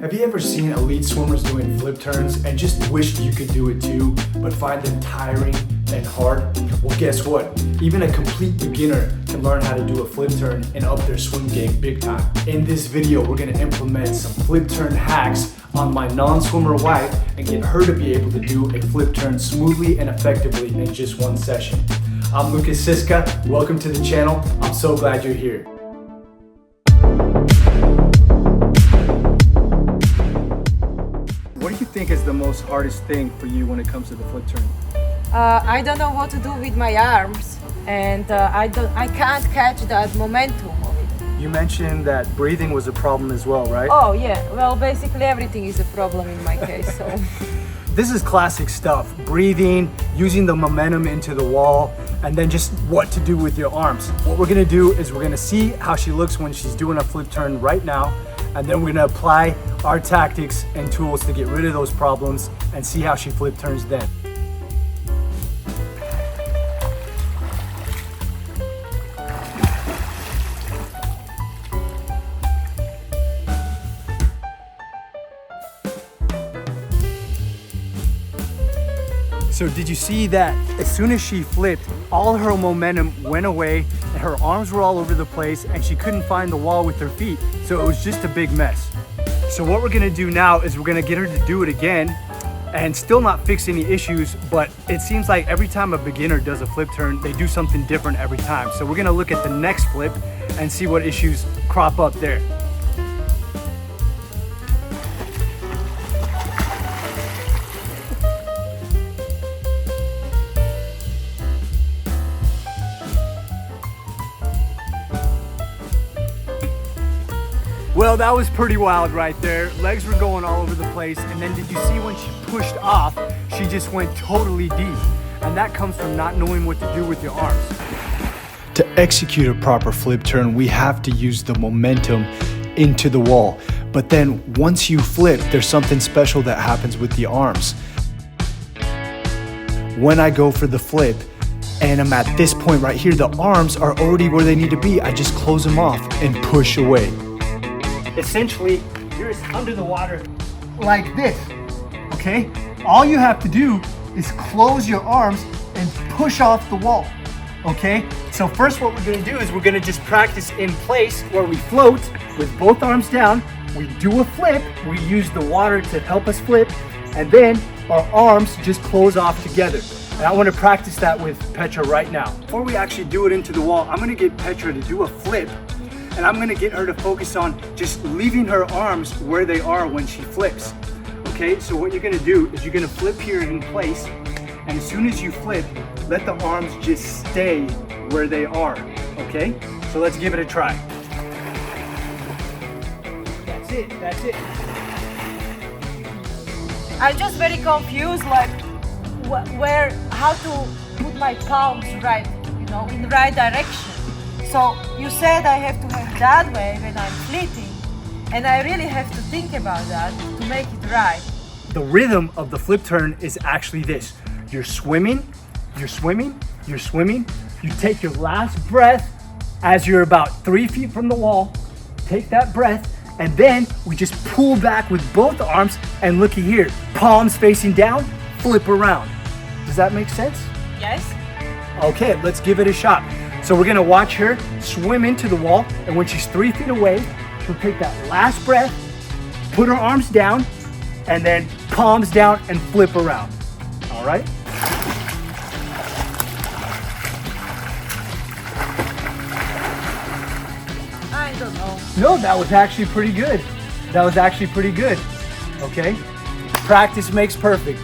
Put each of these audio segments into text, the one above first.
Have you ever seen elite swimmers doing flip turns and just wished you could do it too, but find them tiring and hard? Well, guess what? Even a complete beginner can learn how to do a flip turn and up their swim game big time. In this video, we're gonna implement some flip turn hacks on my non-swimmer wife and get her to be able to do a flip turn smoothly and effectively in just one session. I'm Lukas Siska, welcome to the channel. I'm so glad you're here. What do you think is the most hardest thing for you when it comes to the flip turn? I don't know what to do with my arms, and I can't catch that momentum of it. You mentioned that breathing was a problem as well, right? Oh yeah, well basically everything is a problem in my case, so. This is classic stuff. Breathing, using the momentum into the wall, and then just what to do with your arms. What we're gonna do is we're gonna see how she looks when she's doing a flip turn right now, and then we're gonna apply our tactics and tools to get rid of those problems and see how she flip turns then. So did you see that as soon as she flipped, all her momentum went away and her arms were all over the place and she couldn't find the wall with her feet. So it was just a big mess. So what we're gonna do now is we're gonna get her to do it again and still not fix any issues, but it seems like every time a beginner does a flip turn, they do something different every time. So we're gonna look at the next flip and see what issues crop up there. Well, that was pretty wild right there. Legs were going all over the place. And then did you see when she pushed off, she just went totally deep. And that comes from not knowing what to do with your arms. To execute a proper flip turn, we have to use the momentum into the wall. But then once you flip, there's something special that happens with the arms. When I go for the flip, and I'm at this point right here, the arms are already where they need to be. I just close them off and push away. Essentially, you're just under the water like this, okay? All you have to do is close your arms and push off the wall, okay? So first what we're gonna do is we're gonna just practice in place where we float with both arms down, we do a flip, we use the water to help us flip, and then our arms just close off together. And I wanna practice that with Petra right now. Before we actually do it into the wall, I'm gonna get Petra to do a flip, and I'm gonna get her to focus on just leaving her arms where they are when she flips. Okay, so what you're gonna do is you're gonna flip here in place, and as soon as you flip, let the arms just stay where they are, okay? So let's give it a try. That's it, that's it. I'm just very confused, like how to put my palms right, in the right direction. So you said I have to have that way when I'm flipping, and I really have to think about that to make it right. The rhythm of the flip turn is actually this. You're swimming, you're swimming, you're swimming. You take your last breath as you're about 3 feet from the wall. Take that breath, and then we just pull back with both arms, and looky here, palms facing down, flip around. Does that make sense? Yes. Okay, let's give it a shot. So we're gonna watch her swim into the wall, and when she's 3 feet away, she'll take that last breath, put her arms down, and then palms down and flip around. All right? I don't know. No, that was actually pretty good. That was actually pretty good. Okay? Practice makes perfect.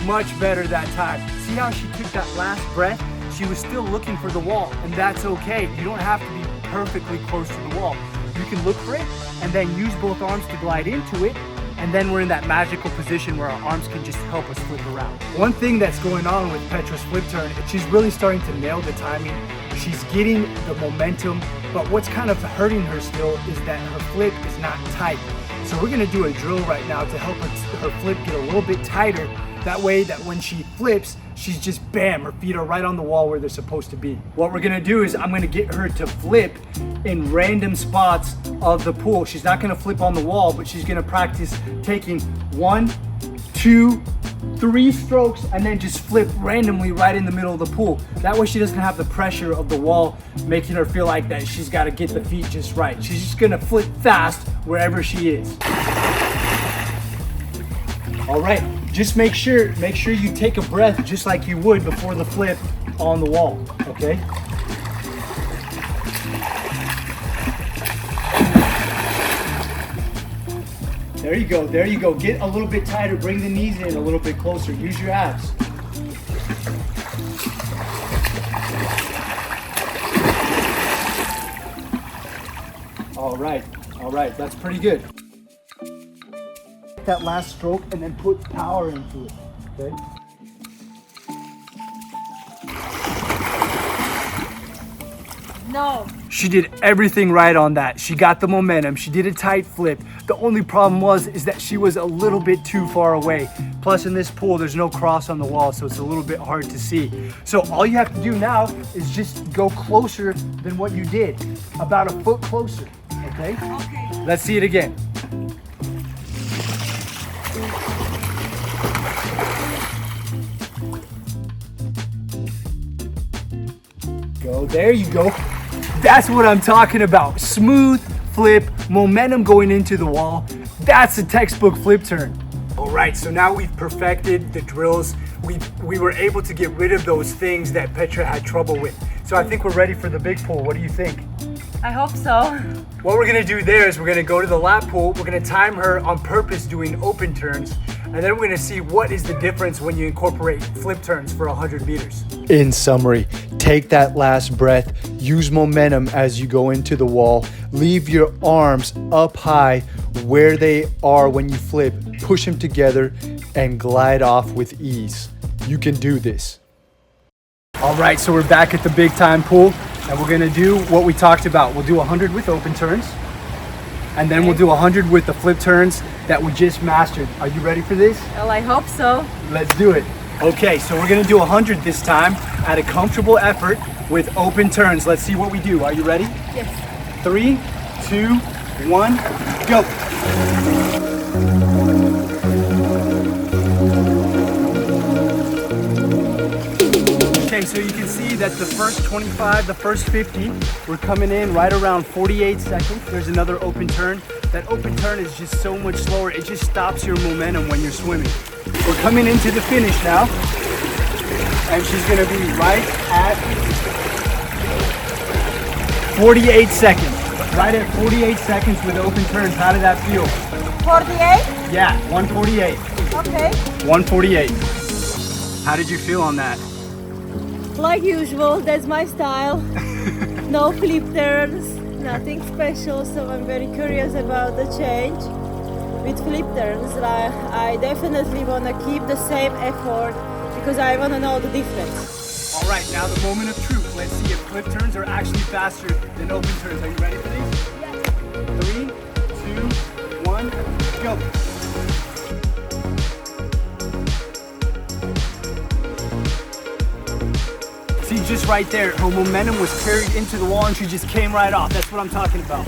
Much better that time. See how she took that last breath? She was still looking for the wall, and that's okay. You don't have to be perfectly close to the wall. You can look for it and then use both arms to glide into it, and then we're in that magical position where our arms can just help us flip around. One thing that's going on with Petra's flip turn is she's really starting to nail the timing. She's getting the momentum, but what's kind of hurting her still is that her flip is not tight. So we're gonna do a drill right now to help her flip get a little bit tighter. That way that when she flips, she's just bam, her feet are right on the wall where they're supposed to be. What we're gonna do is I'm gonna get her to flip in random spots of the pool. She's not gonna flip on the wall, but she's gonna practice taking 1, 2, 3 strokes and then just flip randomly right in the middle of the pool. That way she doesn't have the pressure of the wall making her feel like that she's gotta get the feet just right. She's just gonna flip fast wherever she is. All right, just make sure you take a breath just like you would before the flip on the wall, okay? There you go, there you go. Get a little bit tighter, bring the knees in a little bit closer. Use your abs. All right, that's pretty good. That last stroke and then put power into it, okay? No. She did everything right on that. She got the momentum. She did a tight flip. The only problem is that she was a little bit too far away. Plus in this pool, there's no cross on the wall, so it's a little bit hard to see. So all you have to do now is just go closer than what you did. About a foot closer, okay? Okay. Let's see it again. Go, there you go. That's what I'm talking about. Smooth flip, momentum going into the wall. That's a textbook flip turn. All right, so now we've perfected the drills. We were able to get rid of those things that Petra had trouble with. So I think we're ready for the big pool. What do you think? I hope so. What we're gonna do there is we're gonna go to the lap pool. We're gonna time her on purpose doing open turns. And then we're gonna see what is the difference when you incorporate flip turns for 100 meters. In summary, take that last breath, use momentum as you go into the wall, leave your arms up high where they are when you flip, push them together and glide off with ease. You can do this. All right, so we're back at the big time pool and we're gonna do what we talked about. We'll do 100 with open turns. And then we'll do 100 with the flip turns that we just mastered. Are you ready for this? Well, I hope so. Let's do it. Okay, so we're gonna do 100 this time at a comfortable effort with open turns. Let's see what we do. Are you ready? Yes. 3, 2, 1, go. Okay, so you can see that the first 25, the first 50, we're coming in right around 48 seconds. There's another open turn. That open turn is just so much slower. It just stops your momentum when you're swimming. We're coming into the finish now. And she's gonna be right at 48 seconds. Right at 48 seconds with open turns. How did that feel? 48? Yeah, 148. Okay. 148. How did you feel on that? Like usual, that's my style. No flip turns, nothing special, so I'm very curious about the change with flip turns. I definitely want to keep the same effort because I want to know the difference. All right, now the moment of truth. Let's see if flip turns are actually faster than open turns. Are you ready for these? Yes. 3, 2, 1, go. See, just right there, her momentum was carried into the wall and she just came right off. That's what I'm talking about.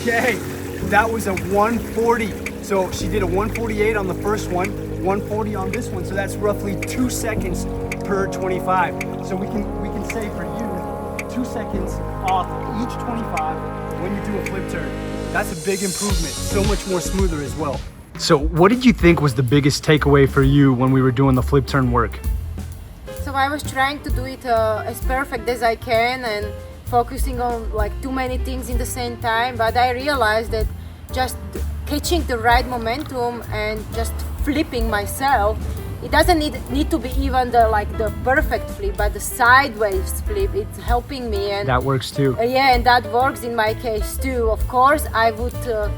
Okay, that was a 140. So she did a 148 on the first one, 140 on this one. So that's roughly 2 seconds per 25. So we can say for you, 2 seconds off each 25 when you do a flip turn. That's a big improvement, so much more smoother as well. So what did you think was the biggest takeaway for you when we were doing the flip turn work? So I was trying to do it as perfect as I can and focusing on like too many things in the same time, but I realized that just catching the right momentum and just flipping myself it doesn't need to be even the perfect flip, but the sideways flip, it's helping me. And that works too. Yeah, and that works in my case too. Of course, I would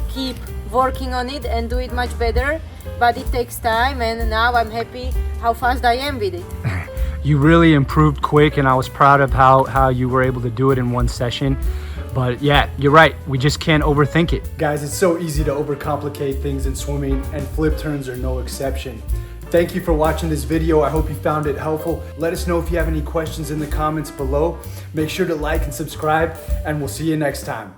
keep working on it and do it much better, but it takes time, and now I'm happy how fast I am with it. You really improved quick, and I was proud of how you were able to do it in one session. But yeah, you're right. We just can't overthink it. Guys, it's so easy to overcomplicate things in swimming, and flip turns are no exception. Thank you for watching this video. I hope you found it helpful. Let us know if you have any questions in the comments below. Make sure to like and subscribe, and we'll see you next time.